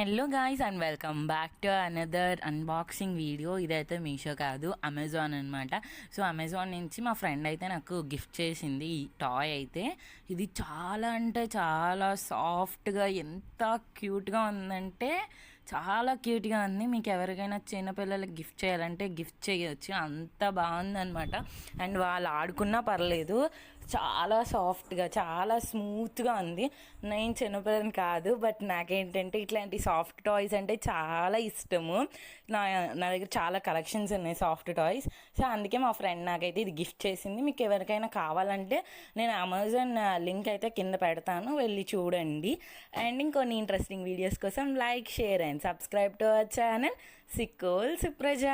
Hello guys and welcome back to another unboxing video. ఇదైతే మీషో కాదు, Amazon అనమాట. So Amazon నుంచి మా ఫ్రెండ్ అయితే నాకు గిఫ్ట్ చేసింది ఈ టాయ్. అయితే ఇది చాలా అంటే చాలా సాఫ్ట్గా, ఎంత క్యూట్గా ఉందంటే చాలా క్యూట్గా ఉంది. మీకు ఎవరికైనా చిన్నపిల్లలకి గిఫ్ట్ చేయాలంటే గిఫ్ట్ చేయొచ్చు, అంత బాగుందనమాట. అండ్ వాళ్ళు ఆడుకున్నా పర్లేదు, చాలా సాఫ్ట్గా చాలా స్మూత్గా ఉంది. నేను చిన్నపిల్లని కాదు, బట్ నాకేంటంటే ఇట్లాంటి సాఫ్ట్ టాయ్స్ అంటే చాలా ఇష్టము. నా నా దగ్గర చాలా కలెక్షన్స్ ఉన్నాయి సాఫ్ట్ టాయ్స్. సో అందుకే మా ఫ్రెండ్ నాకైతే ఇది గిఫ్ట్ చేసింది. మీకు ఎవరికైనా కావాలంటే నేను అమెజాన్ లింక్ అయితే కింద పెడతాను, వెళ్ళి చూడండి. అండ్ ఇంకొన్ని ఇంట్రెస్టింగ్ వీడియోస్ కోసం like, share and subscribe to our channel Sikkol Supraja.